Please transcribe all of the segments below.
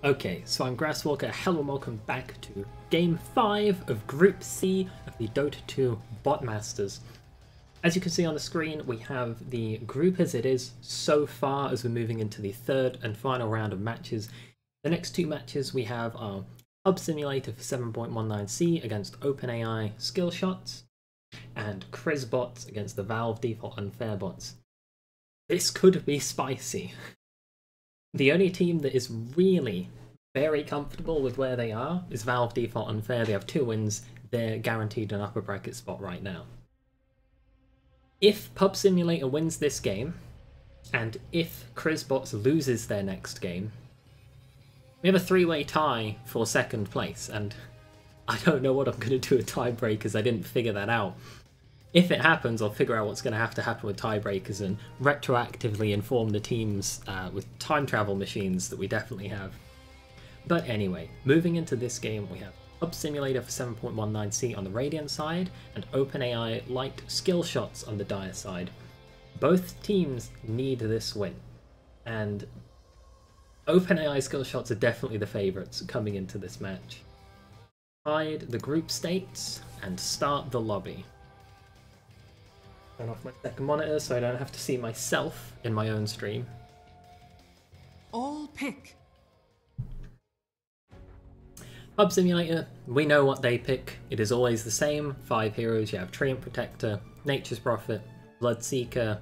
Okay, so I'm Grasswalker. Hello and welcome back to Game 5 of Group C of the Dota 2 Bot Masters. As you can see on the screen, we have the group as it is so far as we're moving into the third and final round of matches. The next two matches we have are PubSimulator for 7.19c against OpenAI skill shots, and Bots against the Valve default unfair bots. This could be spicy. The only team that is really very comfortable with where they are is Valve default unfair. They have 2 wins. They're guaranteed an upper bracket spot right now. If PubSimulator wins this game, and if Bots loses their next game, we have a 3-way tie for second place, and I don't know what I'm going to do with tiebreakers. I didn't figure that out. If it happens, I'll figure out what's going to happen with tiebreakers and retroactively inform the teams with time travel machines that we definitely have. But anyway, moving into this game, we have PubSimulator for 7.19c on the Radiant side and OpenAI light skill shots on the Dire side. Both teams need this win, and OpenAI skill shots are definitely the favourites coming into this match. Hide the group states and start the lobby. Turn off my second monitor so I don't have to see myself in my own stream. All pick. PubSimulator, we know what they pick. It is always the same. 5 heroes. You have Treant Protector, Nature's Prophet, Bloodseeker,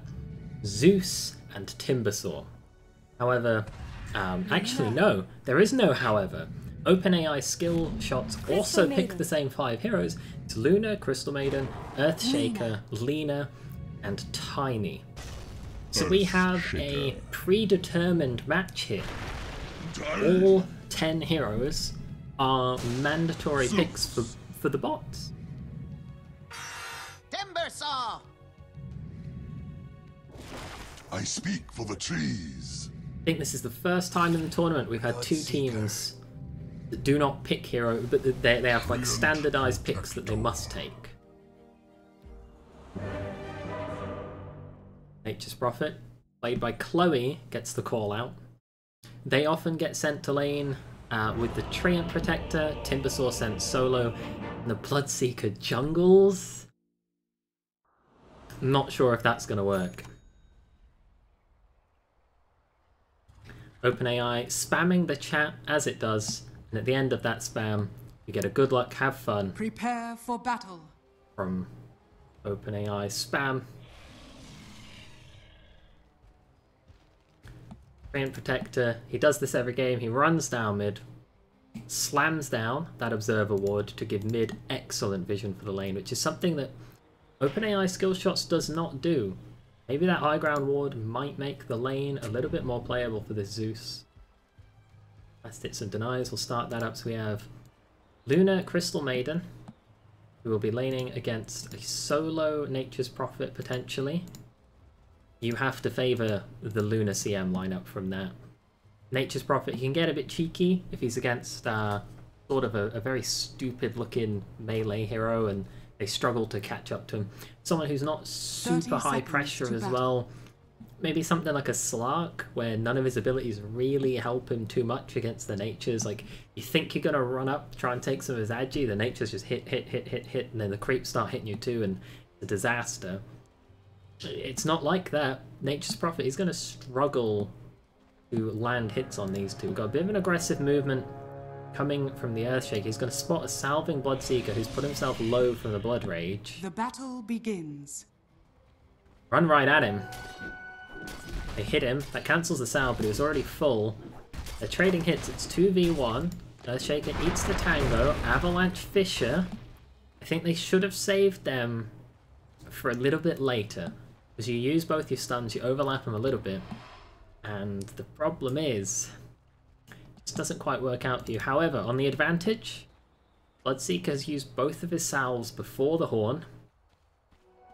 Zeus, and Timbersaw. However, actually no, there is no however. OpenAI skill shots also pick the same 5 heroes. It's Luna, Crystal Maiden, Earthshaker, Lena, and Tiny. So we have a predetermined match here. All 10 heroes are mandatory picks for the bots. Timbersaw! I speak for the trees. I think this is the first time in the tournament we've had 2 teams that do not pick hero, but they have like standardized picks that they must take. Nature's Prophet, played by Chloe, gets the call out. They often get sent to lane with the Treant Protector, Timbersaw sent solo, and the Bloodseeker jungles. Not sure if that's going to work. OpenAI spamming the chat as it does, and at the end of that spam, you get a good luck, have fun. Prepare for battle. From OpenAI spam. Treant Protector, he does this every game. He runs down mid, slams down that Observer Ward to give mid excellent vision for the lane, which is something that OpenAI skill shots does not do. Maybe that high ground ward might make the lane a little bit more playable for this Zeus. Last hits and denies, we'll start that up. So we have Luna, Crystal Maiden, who will be laning against a solo Nature's Prophet potentially. You have to favour the Luna CM lineup from that. Nature's Prophet, he can get a bit cheeky if he's against sort of a very stupid looking melee hero and they struggle to catch up to him. Someone who's not super high pressure as well. Maybe something like a Slark, where none of his abilities really help him too much against the Natures. Like, you think you're going to run up, try and take some of his agi, the Natures just hit, and then the creeps start hitting you too, and it's a disaster. It's not like that. Nature's Prophet is going to struggle to land hits on these two. We've got a bit of an aggressive movement coming from the Earthshaker. He's going to spot a salving Bloodseeker who's put himself low from the Blood Rage. The battle begins. Run right at him. They hit him. That cancels the salve, but he was already full. They're trading hits. It's 2v1. Earthshaker eats the Tango. Avalanche Fisher. I think they should have saved them for a little bit later, because you use both your stuns, you overlap them a little bit, and the problem is it just doesn't quite work out for you. However, on the advantage, Bloodseeker has used both of his salves before the Horn.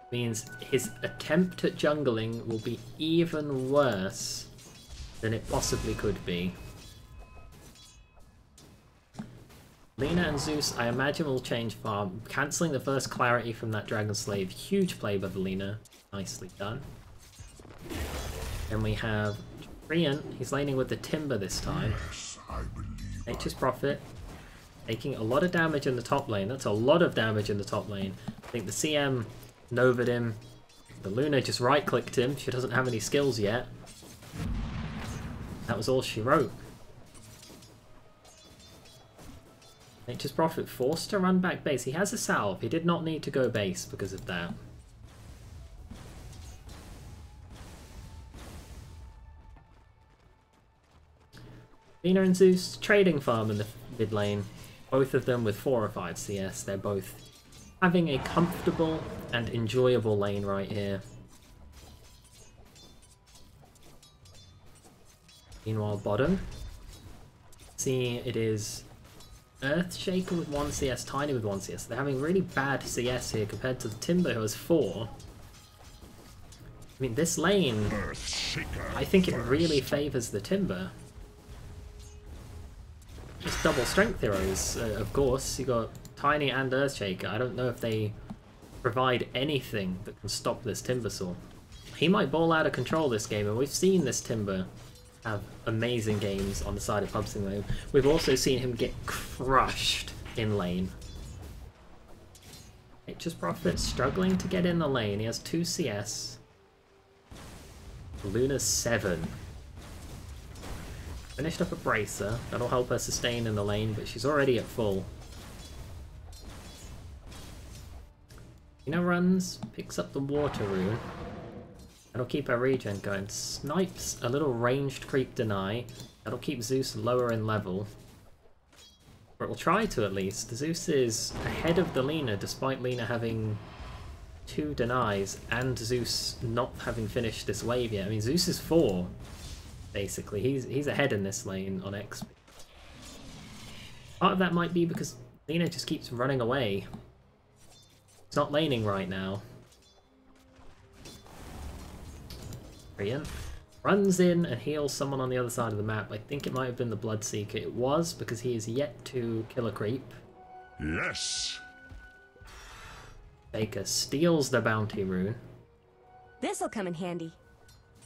Means his attempt at jungling will be even worse than it possibly could be. Lena and Zeus, I imagine, will change farm, cancelling the first clarity from that Dragon Slave. Huge play by Lena. Nicely done. Then we have Treant. He's laning with the Timber this time. Yes, I believe. Nature's Prophet taking a lot of damage in the top lane. That's a lot of damage in the top lane. I think the CM Nova'd him. The Luna just right-clicked him. She doesn't have any skills yet. That was all she wrote. Nature's Prophet forced to run back base. He has a salve. He did not need to go base because of that. Lina and Zeus trading farm in the mid lane. Both of them with 4 or 5 CS. They're both having a comfortable and enjoyable lane right here. Meanwhile, bottom. See, it is Earthshaker with 1 CS, Tiny with 1 CS. They're having really bad CS here compared to the Timber who has 4. I mean, this lane, I think it really favours the Timber. Just double strength heroes, of course. You got Tiny and Earthshaker. I don't know if they provide anything that can stop this Timbersaw. He might ball out of control this game, and we've seen this Timber have amazing games on the side of PubSimulator. We've also seen him get crushed in lane. Nature's Prophet struggling to get in the lane. He has 2 CS. Luna's 7. Finished up a Bracer. That'll help her sustain in the lane, but she's already at full. Lina runs, picks up the Water Rune. That'll keep her regen going. Snipes a little ranged creep deny. That'll keep Zeus lower in level. Or it will try to at least. Zeus is ahead of the Lina despite Lina having 2 denies and Zeus not having finished this wave yet. I mean, Zeus is 4. Basically, he's ahead in this lane on XP. Part of that might be because Lina just keeps running away. It's not laning right now. Brilliant. Runs in and heals someone on the other side of the map. I think it might have been the Bloodseeker. It was, because he is yet to kill a creep. Yes. Baker steals the bounty rune. This'll come in handy.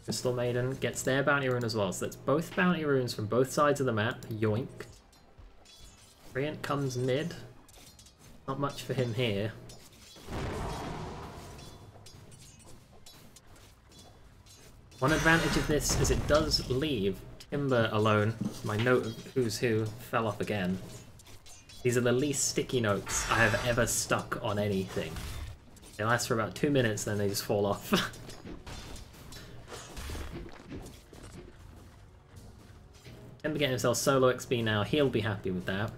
Crystal Maiden gets their bounty rune as well, so that's both bounty runes from both sides of the map. Yoinked. Brilliant comes mid. Not much for him here. One advantage of this is it does leave Timber alone. My note of who's who fell off again. These are the least sticky notes I have ever stuck on anything. They last for about 2 minutes, then they just fall off. Timber getting himself solo XP now, he'll be happy with that.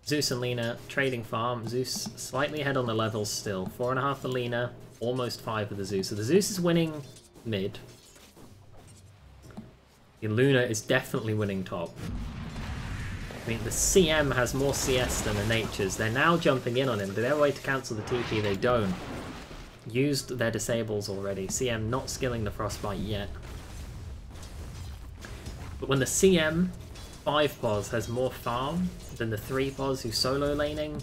Zeus and Lina trading farm. Zeus slightly ahead on the levels still. 4.5 for Lina, almost 5 for the Zeus. So the Zeus is winning mid. The Luna is definitely winning top. I mean, the CM has more CS than the Natures. They're now jumping in on him. Do they have a way to cancel the TP? They don't. Used their disables already. CM not skilling the Frostbite yet. But when the CM 5 pos has more farm than the 3 pos who's solo laning,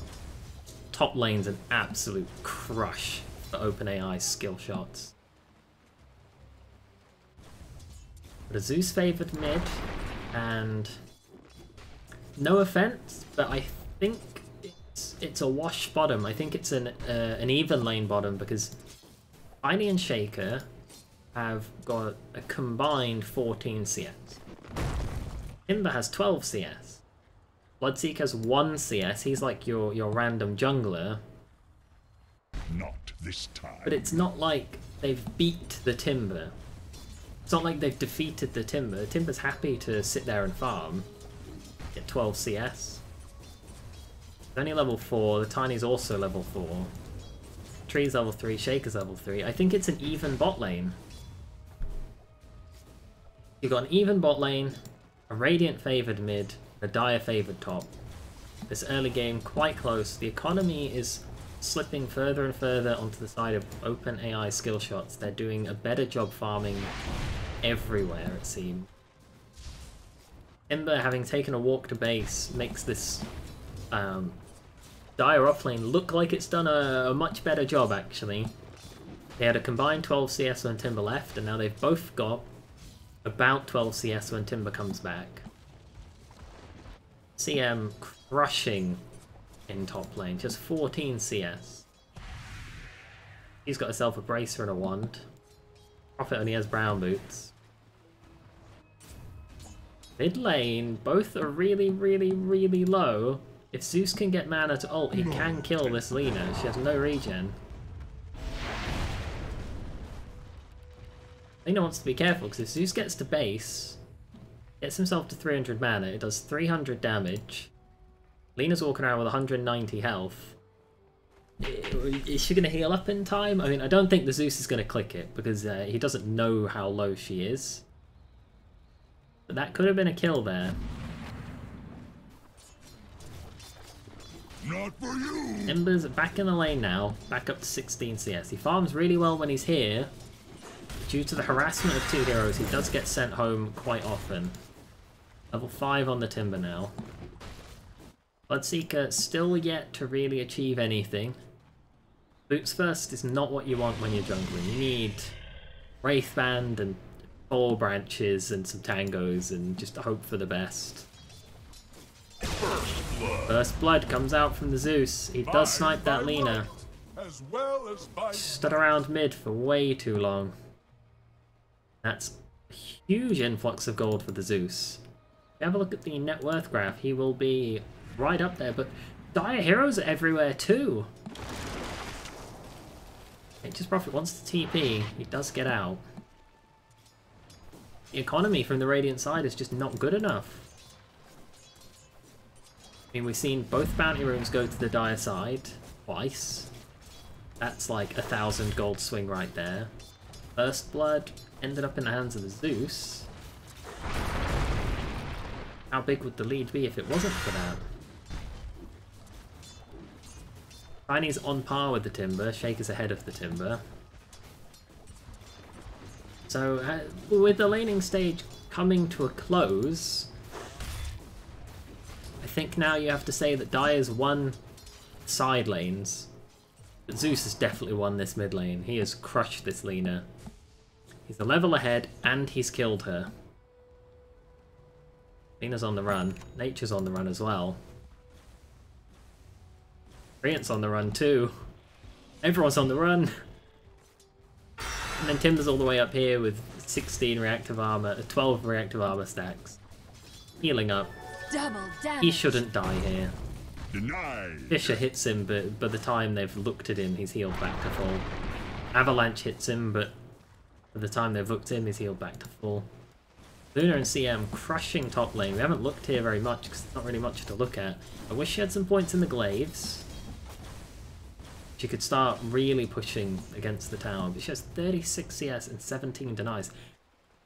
top lane's an absolute crush for OpenAI skill shots. But a Zeus favoured mid, and no offense, but I think it's a wash bottom. I think it's an even lane bottom because Tiny and Shaker have got a combined 14 CS. Timber has 12 CS. Bloodseeker has 1 CS. He's like your random jungler. Not this time. But it's not like they've beat the Timber. It's not like they've defeated the Timber. The Timber's happy to sit there and farm. Get 12 CS. It's only level 4. The Tiny's also level 4. Tree's level 3. Shaker's level 3. I think it's an even bot lane. You've got an even bot lane, a Radiant favoured mid, a Dire favoured top. This early game quite close. The economy is slipping further and further onto the side of OpenAI skill shots. They're doing a better job farming everywhere, it seems. Timber, having taken a walk to base, makes this Dire offlane look like it's done a much better job, actually. They had a combined 12 CS when Timber left, and now they've both got about 12 CS when Timber comes back. CM crushing in top lane, just 14 CS. He's got herself a bracer and a wand. Prophet only has brown boots. Mid lane, both are really, really, really low. If Zeus can get mana to ult, he can kill this Lina. She has no regen. Lina wants to be careful, because if Zeus gets to base, gets himself to 300 mana, it does 300 damage. Lina's walking around with 190 health. Is she going to heal up in time? I mean, I don't think the Zeus is going to click it, because he doesn't know how low she is. But that could have been a kill there. Not for you! Ember's back in the lane now, back up to 16 CS. He farms really well when he's here. Due to the harassment of two heroes, he does get sent home quite often. Level 5 on the Timber now. Bloodseeker still yet to really achieve anything. Boots first is not what you want when you're jungling. You need Wraithband and 4 branches and some tangos and just hope for the best. First blood comes out from the Zeus. He does snipe that Lina. As well as Stood around mid for way too long. That's a huge influx of gold for the Zeus. If you have a look at the net worth graph, he will be right up there, but dire heroes are everywhere too. Nature's Prophet wants to TP, he does get out. The economy from the Radiant side is just not good enough. I mean, we've seen both bounty rooms go to the dire side twice. That's like 1,000 gold swing right there. First blood ended up in the hands of the Zeus. How big would the lead be if it wasn't for that? Tiny's on par with the Timber, Shake is ahead of the Timber. So, with the laning stage coming to a close, I think now you have to say that Dire's won side lanes, but Zeus has definitely won this mid lane. He has crushed this Lina. He's a level ahead, and he's killed her. Lina's on the run. Nature's on the run as well. Radiant's on the run too. Everyone's on the run. And then Timber's all the way up here with 16 reactive armor, 12 reactive armor stacks. Healing up. Double damage. He shouldn't die here. denied. Fisher hits him, but by the time they've looked at him, he's healed back to full. Avalanche hits him, but by the time they've looked at him, he's healed back to full. Luna and CM crushing top lane. We haven't looked here very much because there's not really much to look at. I wish she had some points in the glaives. She could start really pushing against the tower, but she has 36 CS and 17 denies.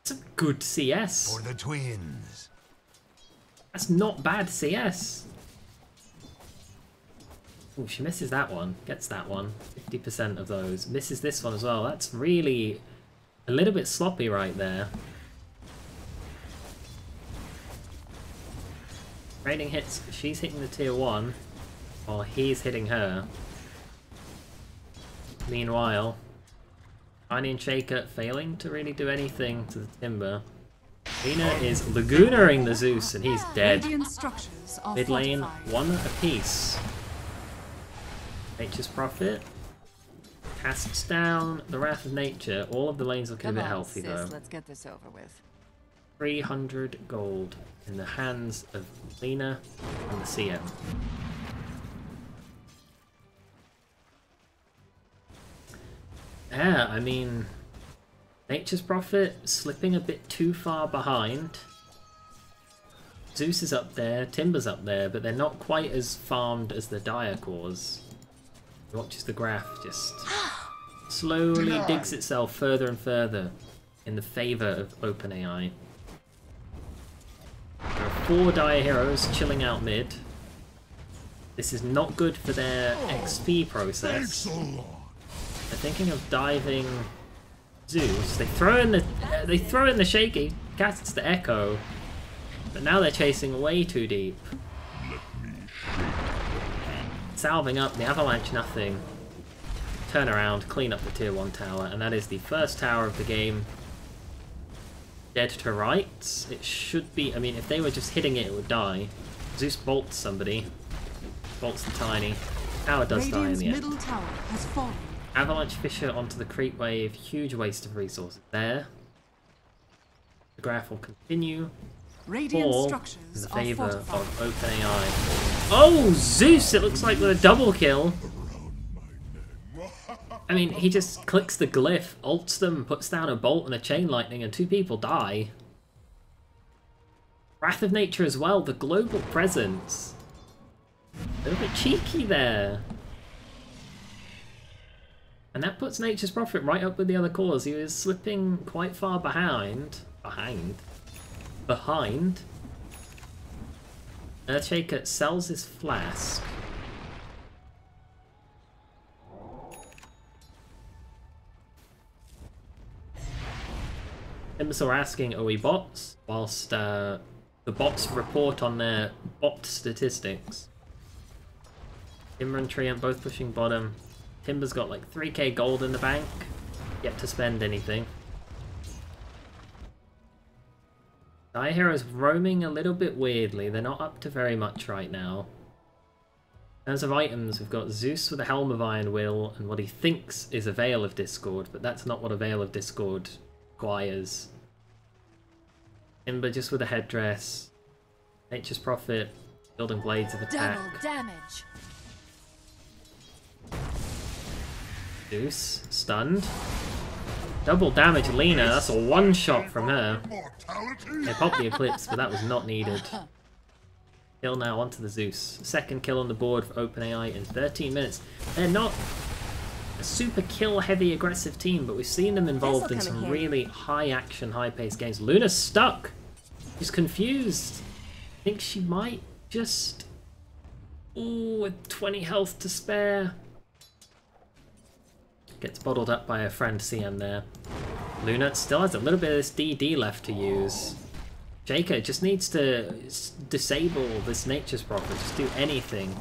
That's a good CS. For the twins. That's not bad CS. Oh, she misses that one. Gets that one. 50% of those. Misses this one as well. That's really a little bit sloppy right there. Rating hits. She's hitting the tier 1 while he's hitting her. Meanwhile, Tiny and Shaker failing to really do anything to the Timber. Lina is Lagunaring the Zeus and he's dead. Radiant structures are Mid lane, fortified. 1 apiece. Nature's Prophet casts down the Wrath of Nature. All of the lanes looking a bit healthy though. Let's get this over with. 300 gold in the hands of Lina and the CM. Yeah, I mean, Nature's Prophet slipping a bit too far behind. Zeus is up there, Timber's up there, but they're not quite as farmed as the Dire cores. Watch as the graph just slowly digs itself further and further in the favour of OpenAI. There are 4 Dire heroes chilling out mid. This is not good for their XP process. They're thinking of diving Zeus. They throw in the shaky, casts the echo, but now they're chasing way too deep. Salving up the avalanche, nothing. Turn around, clean up the tier 1 tower, and that is the first tower of the game. Dead to rights. It should be. I mean, if they were just hitting it, it would die. Zeus bolts somebody. Bolts the Tiny. Tower does die in Radiant's the end. middle tower has fallen. Avalanche Fissure onto the creep wave. Huge waste of resources there. The graph will continue. Radiant All in structures the are favour fortified. of OpenAI. Oh, Zeus! It looks like with a double kill. I mean, he just clicks the glyph, ults them, puts down a bolt and a chain lightning, and 2 people die. Wrath of Nature as well, the global presence. A little bit cheeky there. And that puts Nature's Prophet right up with the other cores. He was slipping quite far behind. Earthshaker sells his flask. Imbecile asking, are we bots? Whilst the bots report on their bot statistics. Timber and Treant both pushing bottom. Timber's got like 3k gold in the bank. Yet to spend anything. Dire Heroes roaming a little bit weirdly. They're not up to very much right now. In terms of items, we've got Zeus with a Helm of Iron Will and what he thinks is a Veil of Discord, but that's not what a Veil of Discord requires. Timber just with a headdress. Nature's Prophet building blades of attack. Double damage. Zeus stunned. Double damage Lena, that's a one shot from her. Immortality? They popped the Eclipse, but that was not needed. Kill now onto the Zeus. Second kill on the board for OpenAI in 13 minutes. They're not a super kill heavy aggressive team, but we've seen them involved in some really high action, high paced games. Luna's stuck. She's confused. I think she might just... Ooh, with 20 health to spare. Gets bottled up by her friend CM there. Luna still has a little bit of this DD left to use. Shaker just needs to disable this Nature's Prophet. Just do anything.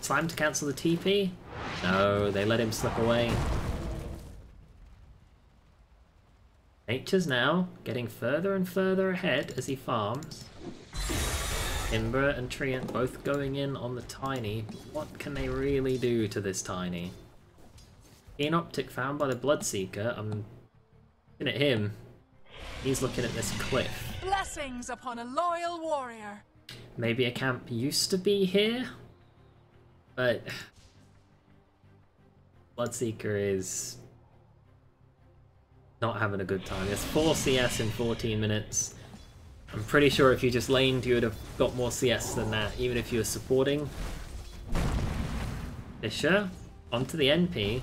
Slam to cancel the TP? No, they let him slip away. Nature's now getting further and further ahead as he farms. Timber and Treant both going in on the Tiny. What can they really do to this Tiny? Keen Optic found by the Bloodseeker. I'm looking at him. He's looking at this cliff. Blessings upon a loyal warrior. Maybe a camp used to be here, but Bloodseeker is not having a good time. He has 4 CS in 14 minutes. I'm pretty sure if you just laned, you would have got more CS than that, even if you were supporting. Fisher onto the NP.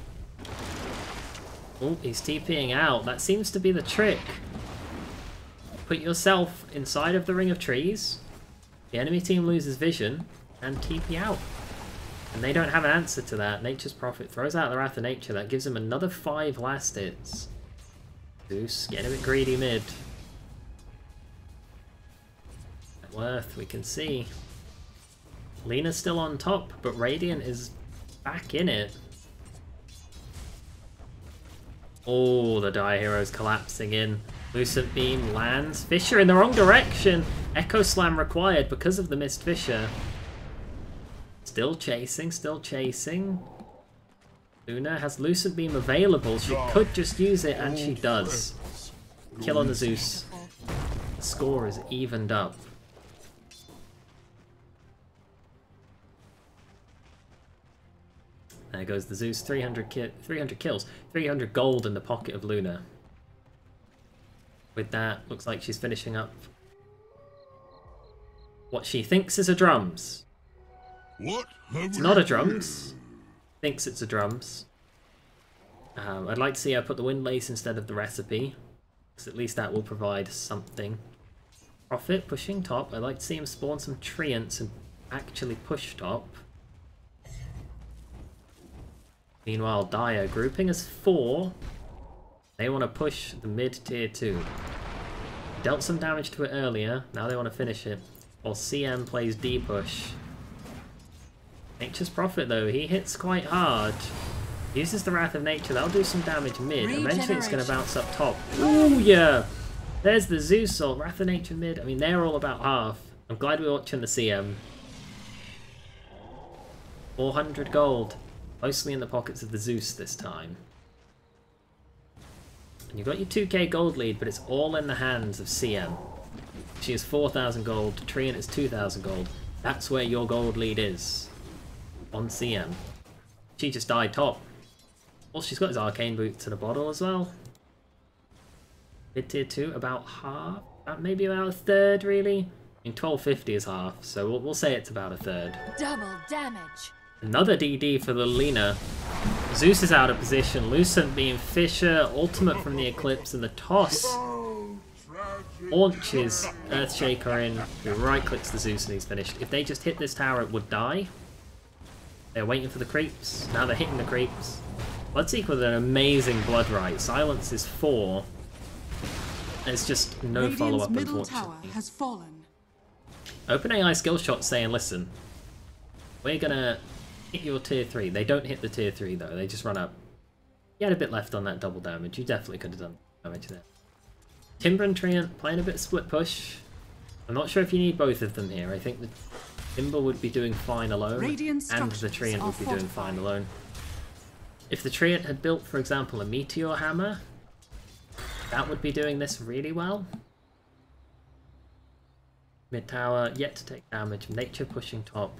Oh, he's TPing out. That seems to be the trick. Put yourself inside of the ring of trees. The enemy team loses vision and TP out. And they don't have an answer to that. Nature's Prophet throws out the Wrath of Nature. That gives him another 5 last hits. Zeus getting a bit greedy mid. Net worth, we can see. Lena's still on top, but Radiant is back in it. Oh, the Dire Hero's collapsing in. Lucent Beam lands. Fisher in the wrong direction. Echo Slam required because of the missed Fisher. Still chasing, still chasing. Luna has Lucent Beam available. She could just use it, and she does. Kill on the Zeus. The score is evened up. There goes the Zeus, 300 kills, 300 gold in the pocket of Luna. With that, looks like she's finishing up what she thinks is a drums. What? It's not a drums. Thinks it's a drums. I'd like to see her put the Windlace instead of the recipe, because at least that will provide something. Prophet pushing top. I'd like to see him spawn some Treants and actually push top. Meanwhile, Dire grouping as 4. They want to push the mid tier 2. Dealt some damage to it earlier, now they want to finish it. While CM plays D push. Nature's Prophet though, he hits quite hard. Uses the Wrath of Nature, that'll do some damage mid. Eventually it's going to bounce up top. Ooh yeah! There's the Zeus ult, Wrath of Nature mid. I mean, they're all about half. I'm glad we're watching the CM. 400 gold. Mostly in the pockets of the Zeus this time. And you've got your 2k gold lead, but it's all in the hands of CM. She has 4,000 gold, Treant is 2,000 gold. That's where your gold lead is. On CM. She just died top. All she's got is Arcane Boots and a bottle as well. Mid tier 2, about half? Maybe about a third, really? I mean, 1250 is half, so we'll say it's about a third. Double damage. Another DD for the Lina. Zeus is out of position. Lucent Beam, Fisher, ultimate from the Eclipse, and the toss launches Earthshaker in, who right-clicks the Zeus and he's finished. If they just hit this tower, it would die. They're waiting for the creeps. Now they're hitting the creeps. Bloodseeker with an amazing Blood Right. Silence is 4. There's just no follow-up, middle tower unfortunately. has fallen. OpenAI skill shot saying, listen, we're gonna hit your tier 3. They don't hit the tier 3 though, they just run up. You had a bit left on that double damage. You definitely could have done damage there. Timber and Treant playing a bit of split push. I'm not sure if you need both of them here. I think the Timber would be doing fine alone, and the Treant would be doing fine alone. If the Treant had built, for example, a Meteor Hammer, that would be doing this really well. Mid tower, yet to take damage. Nature pushing top.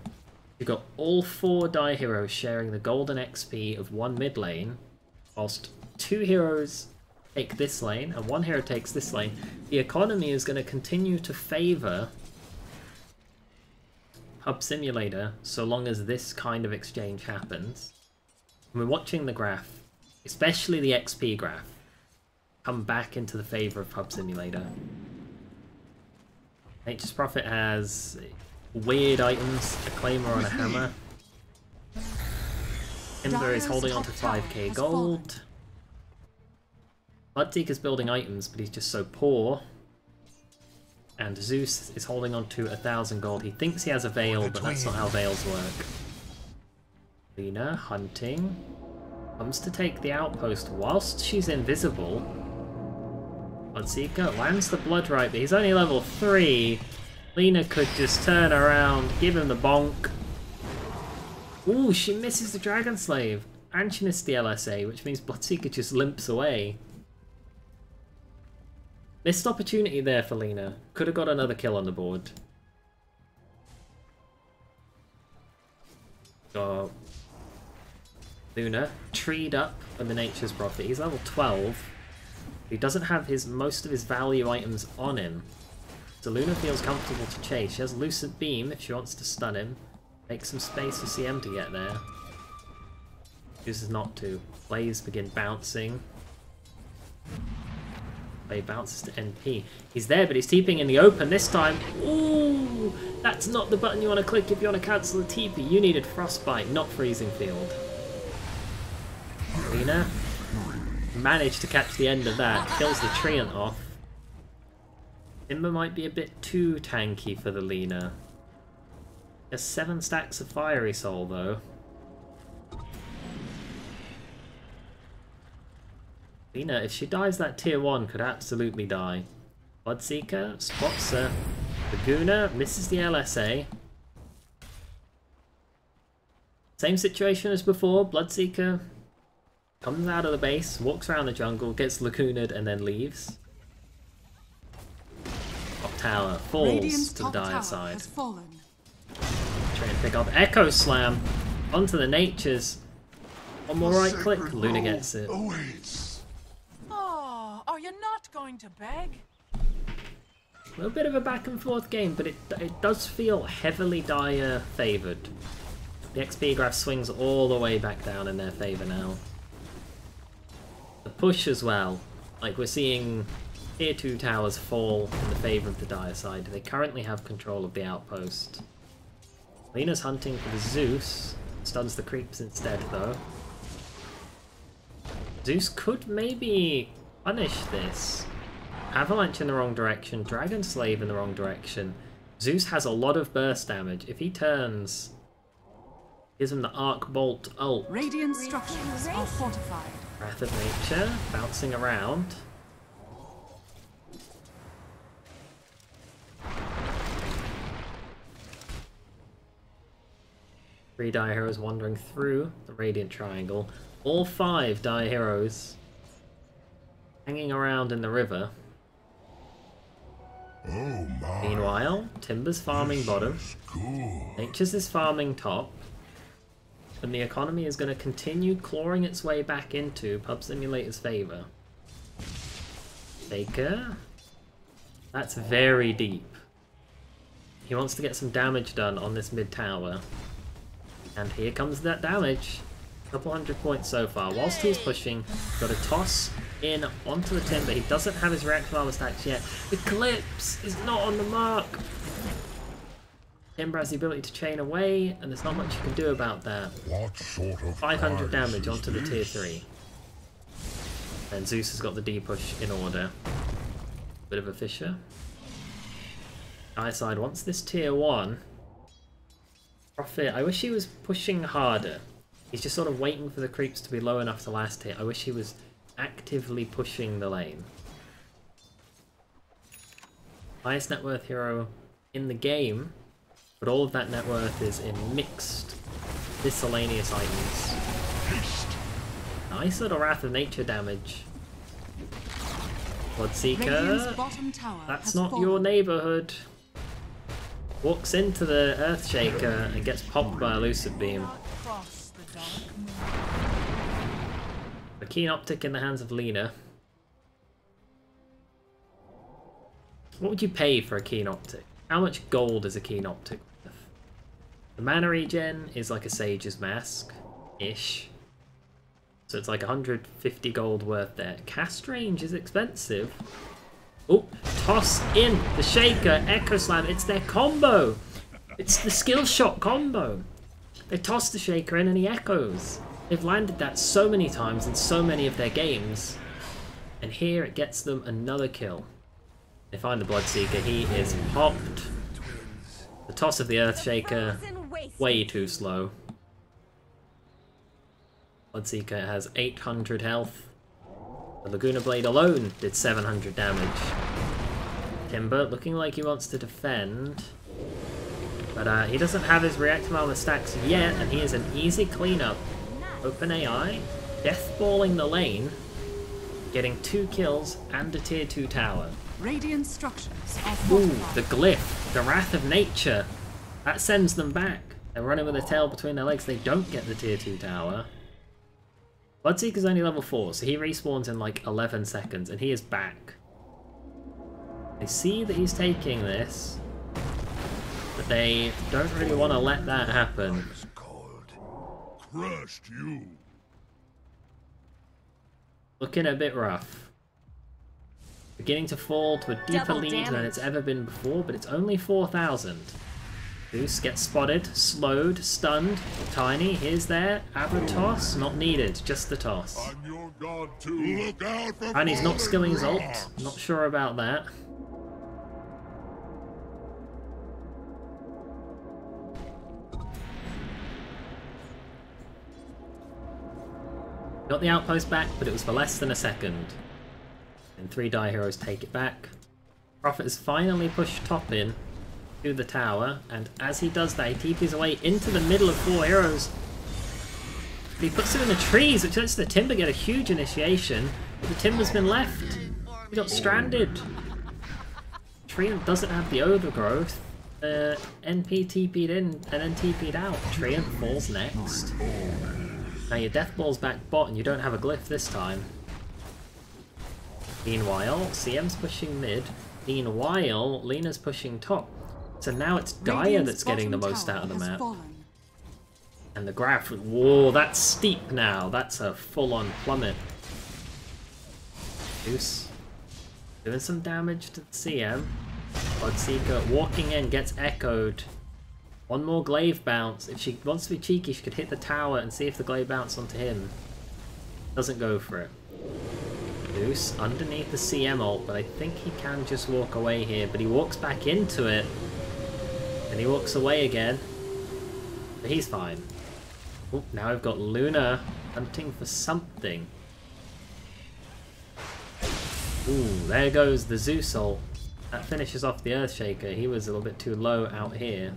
You've got all 4 die heroes sharing the golden XP of 1 mid lane, whilst 2 heroes take this lane and 1 hero takes this lane. The economy is going to continue to favour PubSimulator so long as this kind of exchange happens. And we're watching the graph, especially the XP graph, come back into the favour of PubSimulator. Nature's Prophet has weird items, a Claymore and a Hammer. Timber is holding on to 5k gold. Bloodseeker's building items, but he's just so poor. And Zeus is holding on to 1,000 gold. He thinks he has a Veil, but that's not how Veils work. Lina, hunting. Comes to take the outpost whilst she's invisible. Bloodseeker lands the Blood Right, but he's only level 3. Lina could just turn around, give him the bonk. Ooh, she misses the Dragon Slave. And she missed the LSA, which means Bloodseeker just limps away. Missed opportunity there for Lina. Could have got another kill on the board. Got Luna treed up from the Nature's Prophet. He's level 12. He doesn't have most of his value items on him. So Luna feels comfortable to chase. She has Lucent Beam if she wants to stun him. Make some space for CM to get there. Chooses not to. Plays begin bouncing. Play bounces to NP. He's there, but he's TPing in the open this time. Ooh! That's not the button you want to click if you want to cancel the TP. You needed Frostbite, not Freezing Field. Lina managed to catch the end of that. Kills the Treant off. Timber might be a bit too tanky for the Lina. There's 7 stacks of Fiery Soul, though. Lina, if she dies that tier 1, could absolutely die. Bloodseeker spots her. Laguna misses the LSA. Same situation as before. Bloodseeker comes out of the base, walks around the jungle, gets Lagunaed, and then leaves. Top tower falls to the dire side. Trying to pick up Echo Slam onto the Natures. One more right click, Luna gets it. Oh, are you not going to beg? A little bit of a back and forth game, but it does feel heavily dire favoured. The XP graph swings all the way back down in their favour now. The push as well, like we're seeing tier 2 towers fall in the favour of the dire side. They currently have control of the outpost. Lina's hunting for the Zeus, stuns the creeps instead though. Zeus could maybe punish this. Avalanche in the wrong direction, Dragon Slave in the wrong direction. Zeus has a lot of burst damage. If he turns, gives him the Arc Bolt ult. Radiant structures are fortified. Wrath of Nature, bouncing around. 3 Dire Heroes wandering through the Radiant Triangle. All 5 Dire Heroes hanging around in the river. Oh my. Meanwhile, Timber's farming bottom. Cool. Nature's is farming top. And the economy is going to continue clawing its way back into PubSimulator's favour. Baker. That's very deep. He wants to get some damage done on this mid tower. And here comes that damage. A couple 100 points so far. Whilst he's pushing, got a toss in onto the Timber. He doesn't have his reactive armor stacks yet. Eclipse is not on the mark. Timber has the ability to chain away, and there's not much you can do about that. What sort of 500 prize damage is onto the tier this? 3. And Zeus has got the D push in order. Bit of a fissure. Side wants this tier 1. Profit, I wish he was pushing harder. He's just sort of waiting for the creeps to be low enough to last hit. I wish he was actively pushing the lane. Highest net worth hero in the game, but all of that net worth is in mixed miscellaneous items. Nice little Wrath of Nature damage. Radiant's Bloodseeker, bottom tower that's has not fallen. your neighborhood. Walks into the Earthshaker and gets popped by a Lucid Beam. Cross the dark moon. A Keen Optic in the hands of Lena. What would you pay for a Keen Optic? How much gold is a Keen Optic worth? The mana regen is like a Sage's Mask-ish. So it's like 150 gold worth there. Cast range is expensive. Oh, toss in the Shaker, Echo Slam. It's their combo. It's the skill shot combo. They toss the Shaker in and he echoes. They've landed that so many times in so many of their games. And here it gets them another kill. They find the Bloodseeker. He is popped. The toss of the Earthshaker, way too slow. Bloodseeker has 800 health. The Laguna Blade alone did 700 damage. Timber looking like he wants to defend. But he doesn't have his reactive armor stacks yet, and he is an easy cleanup. OpenAI, deathballing the lane, getting 2 kills and a tier 2 tower. Radiant structures are Ooh, fortified. the Glyph, the Wrath of Nature. That sends them back. They're running with their tail between their legs. They don't get the tier 2 tower. Bloodseeker's only level 4, so he respawns in like 11 seconds, and he is back. They see that he's taking this, but they don't really want to let that happen. Ice cold. Crushed you. Looking a bit rough. Beginning to fall to a deeper Double lead than damage. it's ever been before, but it's only 4,000. Zeus gets spotted, slowed, stunned. Tiny, here's there. Abatos, not needed, just the toss. I'm your god too. Look out for And he's not skilling his ult. rocks. Not sure about that. Got the outpost back, but it was for less than a second. And 3 Die Heroes take it back. Prophet has finally pushed top in to the tower, and as he does that, he TPs away into the middle of 4 heroes. But he puts him in the trees, which lets the Timber get a huge initiation, but the Timber's been left. He got stranded. Treant doesn't have the overgrowth. NP TP'd in and then TP'd out. Treant falls next. Now your death ball's back bot and you don't have a glyph this time. Meanwhile, CM's pushing mid. Meanwhile, Lena's pushing top. So now it's Dire Radiant's that's getting the bottom most tower out of the has map. fallen. And the graph, whoa, that's steep now. That's a full-on plummet. Goose doing some damage to the CM. Bloodseeker walking in, gets echoed. One more glaive bounce. If she wants to be cheeky, she could hit the tower and see if the glaive bounce onto him. Doesn't go for it. Goose underneath the CM ult, but I think he can just walk away here. But he walks back into it. And he walks away again. But he's fine. Ooh, now I've got Luna hunting for something. Ooh, there goes the Zeus ult. That finishes off the Earthshaker. He was a little bit too low out here.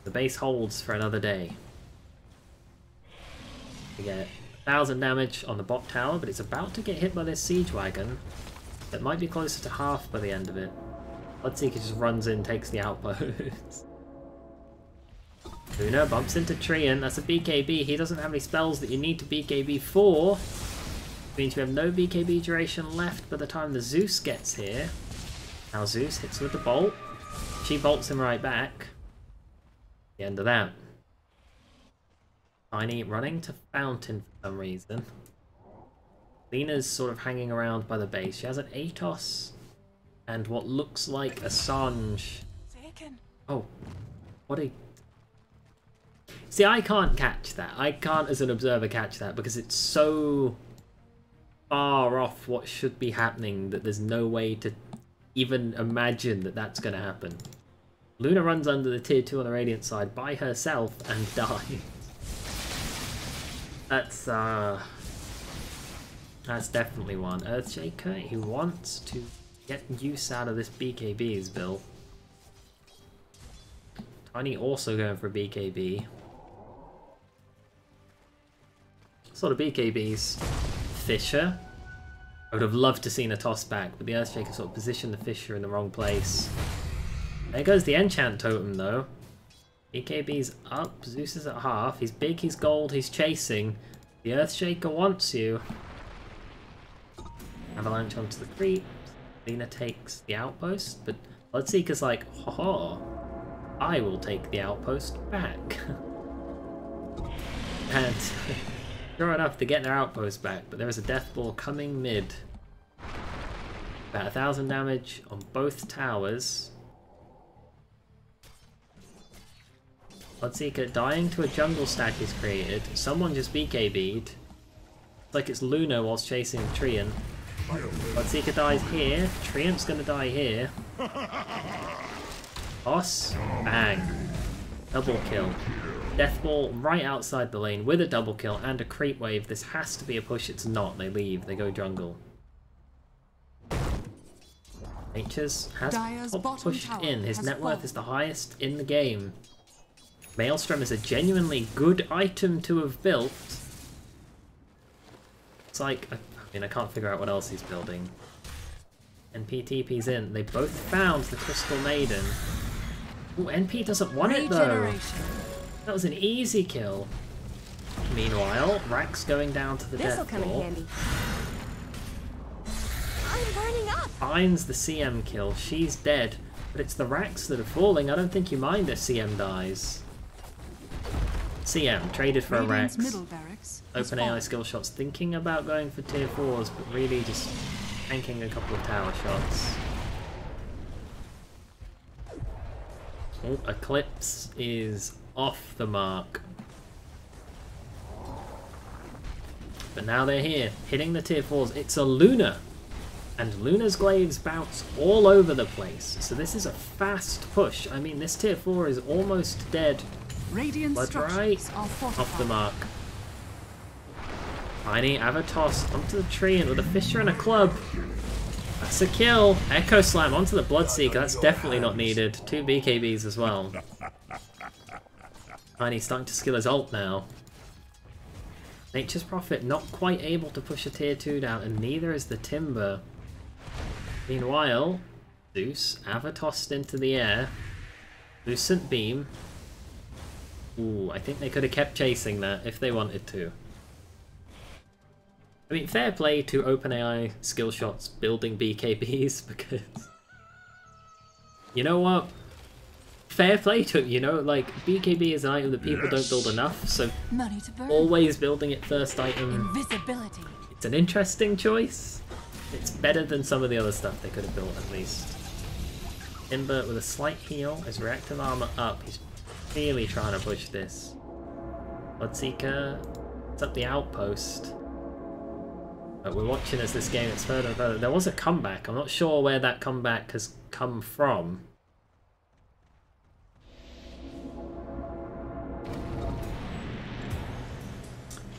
The base holds for another day. We get 1,000 damage on the bot tower, but it's about to get hit by this siege wagon. That might be closer to half by the end of it. Bloodseeker just runs in, takes the outpost. Luna bumps into Trian. That's a BKB. He doesn't have any spells that you need to BKB for. Means you have no BKB duration left by the time the Zeus gets here. Now Zeus hits with the bolt. She bolts him right back. The end of that. Tiny running to Fountain for some reason. Lena's sort of hanging around by the base. She has an Atos and what looks like a Sange. Oh, what a... See, I can't catch that. I can't, as an observer, catch that because it's so far off what should be happening that there's no way to even imagine that that's going to happen. Luna runs under the tier 2 on the Radiant side by herself and dies. That's definitely one. Earthshaker, he wants to get use out of this BKB he's built. Tiny also going for a BKB. Sort of BKBs. Fisher. I would have loved to seen a toss back, but the Earthshaker sort of positioned the Fisher in the wrong place. There goes the enchant totem though. BKB's up, Zeus is at half. He's big, he's gold, he's chasing. The Earthshaker wants you. Avalanche onto the creep. Lena takes the outpost, but Bloodseeker's like, haha, I will take the outpost back. And sure enough, they get their outpost back, but there is a death ball coming mid. About 1,000 damage on both towers. Bloodseeker dying to a jungle stack he's created. Someone just BKB'd. It's like it's Luna whilst chasing Trian. Bloodseeker dies here. Triant's gonna die here. Boss. Bang. Double kill. Death ball right outside the lane with a double kill and a creep wave. This has to be a push. It's not. They leave. They go jungle. Nature's has pushed in. His net worth is the highest in the game. Maelstrom is a genuinely good item to have built. It's like, I mean, I can't figure out what else he's building. NP TP's in. They both found the Crystal Maiden. Ooh, NP doesn't want it though. That was an easy kill. Meanwhile, Rax going down to the death ball. I'm burning up. Finds the CM kill. She's dead. But it's the Rax that are falling. I don't think you mind if CM dies. CM, traded for a Rax. OpenAI skill shots, thinking about going for tier 4s, but really just tanking a couple of tower shots. Oh, Eclipse is off the mark. But now they're here, hitting the tier 4s. It's a Luna! And Luna's glaives bounce all over the place. So this is a fast push. I mean, this tier 4 is almost dead. But right off the mark. Tiny Avatos onto the tree and with a Fisher and a club. That's a kill. Echo Slam onto the Bloodseeker. That's definitely not needed. 2 BKBs as well. Tiny's starting to skill his ult now. Nature's Prophet not quite able to push a tier 2 down, and neither is the Timber. Meanwhile, Zeus Avatossed into the air. Lucent Beam. Ooh, I think they could have kept chasing that if they wanted to. I mean, fair play to OpenAI skill shots building BKBs, because... You know what? Fair play to it, you know, like, BKB is an item that people don't build enough, so always building it first item. Invisibility. It's an interesting choice. It's better than some of the other stuff they could have built, at least. Timber with a slight heal, his reactive armor up. He's really trying to push this. Bloodseeker, it's up the outpost. But we're watching as this game gets further and further. There was a comeback. I'm not sure where that comeback has come from.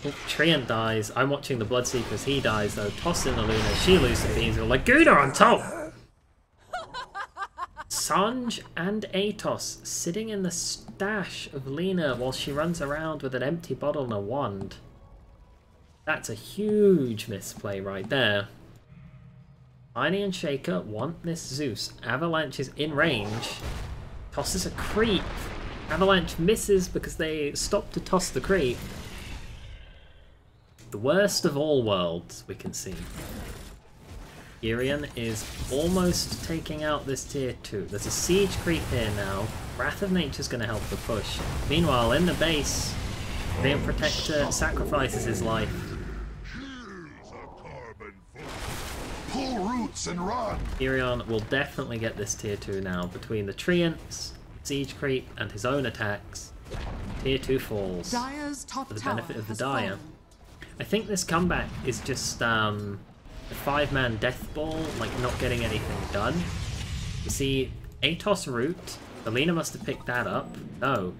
Oh, Trian dies. I'm watching the Bloodseeker as he dies though. Toss in the Luna. She loses the beams. Laguna on top! Sanj and Atos sitting in the stash of Lena while she runs around with an empty bottle and a wand. That's a huge misplay right there. Tiny and Shaker want this Zeus. Avalanche is in range. Tosses a creep. Avalanche misses because they stopped to toss the creep. The worst of all worlds, we can see. Irion is almost taking out this tier 2. There's a siege creep here now. Wrath of Nature's going to help the push. Meanwhile, in the base, the Protector sacrifices his life. Here's a carbon foot. Pull roots and run. Irion will definitely get this tier 2 now. Between the Treants, siege creep, and his own attacks, tier 2 falls Dire's top for the tower benefit of the has Dire. fallen. I think this comeback is just a 5-man death ball, like not getting anything done. You see, Atos root. Alina must have picked that up. No,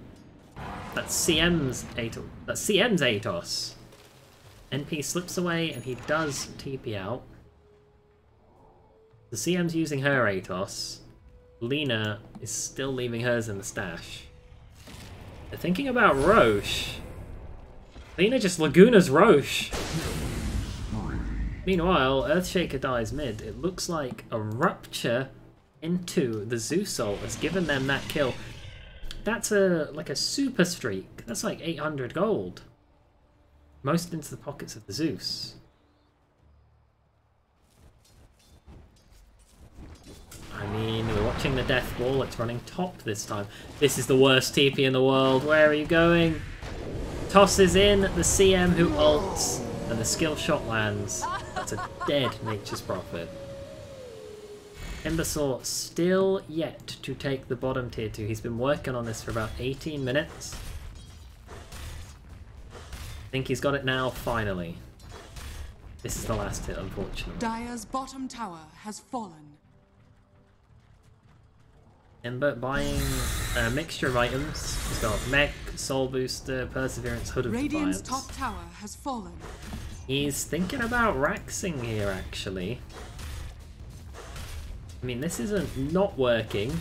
that's CM's Atos. That's CM's Atos. NP slips away and he does TP out. The CM's using her Atos. Lena is still leaving hers in the stash. They're thinking about Roche. Lena just Laguna's Roche. Meanwhile, Earthshaker dies mid. It looks like a rupture into the Zeus ult has given them that kill. That's like a super streak. That's like 800 gold. Most into the pockets of the Zeus. I mean, we're watching the death ball. It's running top this time. This is the worst TP in the world. Where are you going? Tosses in the CM who ults, and the skill shot lands. That's a dead Nature's Prophet. Timbersaw still yet to take the bottom tier 2. He's been working on this for about 18 minutes. I think he's got it now, finally. This is the last hit, unfortunately. Dire's bottom tower has fallen. Timber buying a mixture of items. He's got Mech, Soul Booster, Perseverance, Hood of Radiant's Defiance. top tower has fallen. He's thinking about Raxing here, actually. I mean, this isn't not working.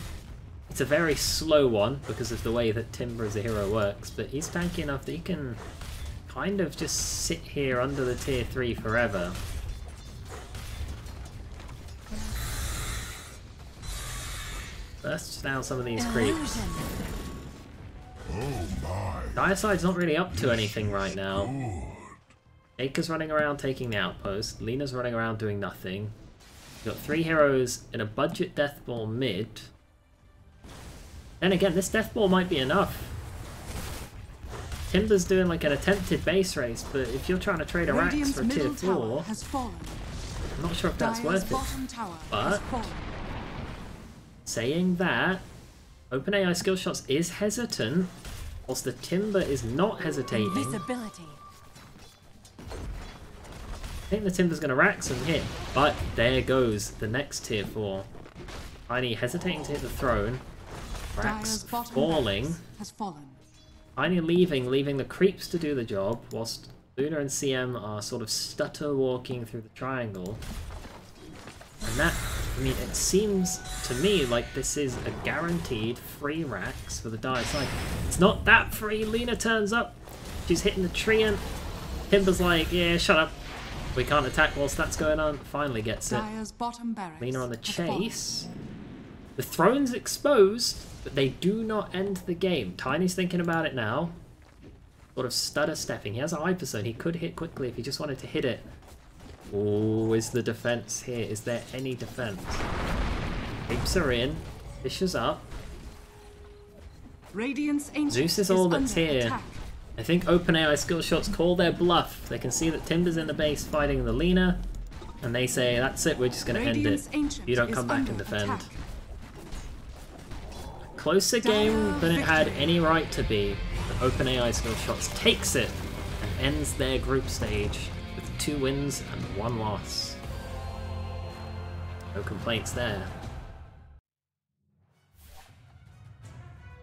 It's a very slow one because of the way that Timber as a hero works, but he's tanky enough that he can kind of just sit here under the tier 3 forever. Burst down some of these creeps. Oh my. Direside's not really up to anything right now. Good. Aker's running around taking the outpost. Lena's running around doing nothing. You've got 3 heroes in a budget death ball mid. Then again, this death ball might be enough. Timber's doing like an attempted base race, but if you're trying to trade a Rax Radiant's for a tier middle tower 4, has fallen. I'm not sure if that's Dire's worth it. bottom tower But has fallen. saying that, OpenAI skill shots is hesitant, whilst the Timber is not hesitating. Invisibility. I think the Timber's going to rack some hit, but there goes the next tier 4. Tiny hesitating to hit the throne. Rax Dire's bottom falling. barracks has fallen. Tiny leaving the creeps to do the job, whilst Luna and CM are sort of stutter walking through the triangle. And that, I mean, it seems to me like this is a guaranteed free Rax for the Dire side. It's not that free. Lena turns up. She's hitting the tree and Timber's like, yeah, shut up. We can't attack whilst that's going on. Finally gets it. Dire's bottom barracks Lena on the has fallen. chase. The throne's exposed, but they do not end the game. Tiny's thinking about it now. Sort of stutter stepping. He has a Hyper Zone. He could hit quickly if he just wanted to hit it. Oh, is the defense here? Is there any defense? Apes are in. Fisher's up. Radiant's ancient Zeus is all that's under here. attack. I think OpenAI skill shots call their bluff. They can see that Timber's in the base fighting the Lena, and they say, that's it, we're just going to end it. Radiant's ancient You don't is come back under and defend. attack. Closer game than it had any right to be. But OpenAI skill shots takes it and ends their group stage with 2 wins and 1 loss. No complaints there.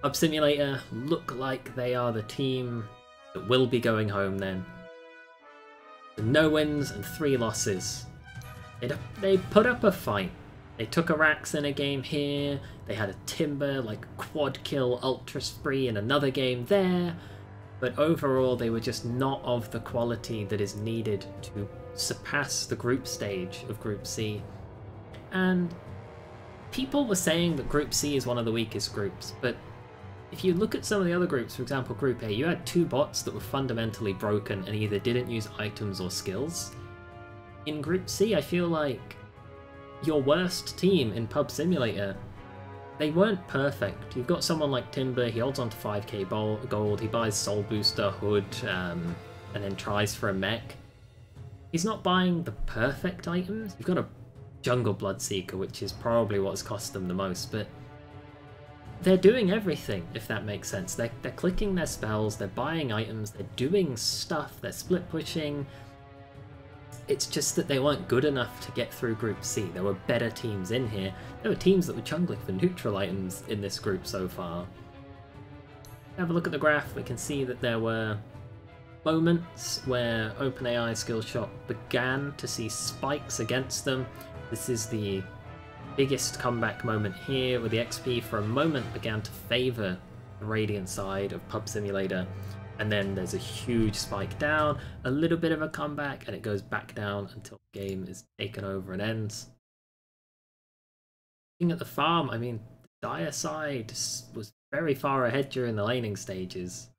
PubSimulator look like they are the team that will be going home then. No wins and 3 losses. They put up a fight. They took a Rax in a game here, they had a Timber, like quad kill ultra spree in another game there, but overall they were just not of the quality that is needed to surpass the group stage of Group C. And people were saying that Group C is one of the weakest groups, but if you look at some of the other groups, for example Group A, you had 2 bots that were fundamentally broken and either didn't use items or skills. In Group C, I feel like your worst team in PubSimulator, they weren't perfect. You've got someone like Timber, he holds on to 5k gold, he buys Soul Booster, Hood, and then tries for a mech. He's not buying the perfect items. You've got a Jungle Bloodseeker, which is probably what's cost them the most, but they're doing everything, if that makes sense. They're clicking their spells, they're buying items, they're doing stuff, they're split pushing. It's just that they weren't good enough to get through Group C. There were better teams in here. There were teams that were jungling for neutral items in this group so far. Have a look at the graph, we can see that there were moments where OpenAI skill shot began to see spikes against them. This is the biggest comeback moment here, where the XP for a moment began to favour the Radiant side of PubSimulator. And then there's a huge spike down, a little bit of a comeback, and it goes back down until the game is taken over and ends. Looking at the farm, I mean, the Dire side was very far ahead during the laning stages.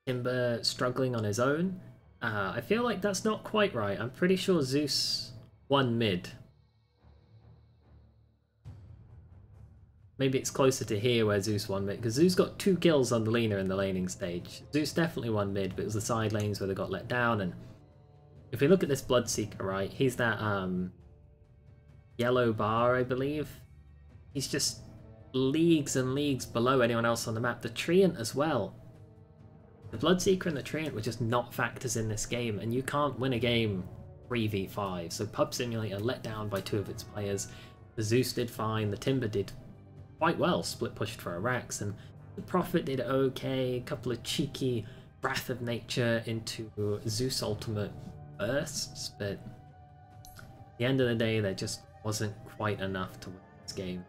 Timber struggling on his own. I feel like that's not quite right. I'm pretty sure Zeus won mid. Maybe it's closer to here where Zeus won mid, because Zeus got 2 kills on the Lina in the laning stage. Zeus definitely won mid, but it was the side lanes where they got let down. And if we look at this Bloodseeker, right, he's that yellow bar, I believe. He's just leagues and leagues below anyone else on the map. The Treant as well. The Bloodseeker and the Treant were just not factors in this game, and you can't win a game 3v5. So PubSimulator let down by 2 of its players. The Zeus did fine, the Timber did quite well, split pushed for a Rax, and the Prophet did okay, a couple of cheeky Wrath of Nature into Zeus ultimate bursts, but at the end of the day there just wasn't quite enough to win this game.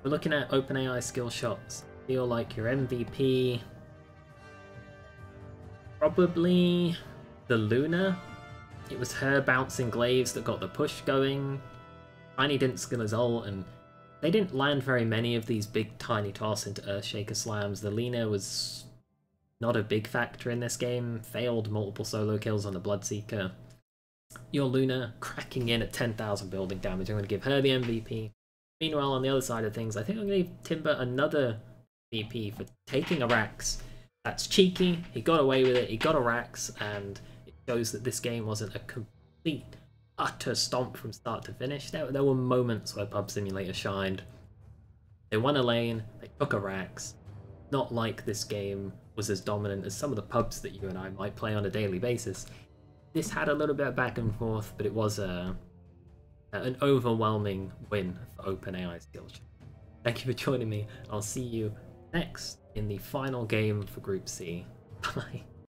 We're looking at OpenAI skill shots. I feel like your MVP, probably the Luna. It was her bouncing glaives that got the push going. Tiny didn't skill his ult, and they didn't land very many of these big tiny toss into Earthshaker slams. The Lina was not a big factor in this game, failed multiple solo kills on the Bloodseeker. Your Luna cracking in at 10,000 building damage, I'm going to give her the MVP. Meanwhile, on the other side of things, I think I'm going to give Timber another MVP for taking a Rax. That's cheeky, he got away with it, he got a Rax, and it shows that this game wasn't a complete utter stomp from start to finish. There were moments where PubSimulator shined. They won a lane, they took a Rax. Not like this game was as dominant as some of the pubs that you and I might play on a daily basis. This had a little bit of back and forth, but it was an overwhelming win for OpenAI skill shot. Thank you for joining me. I'll see you next in the final game for Group C. Bye.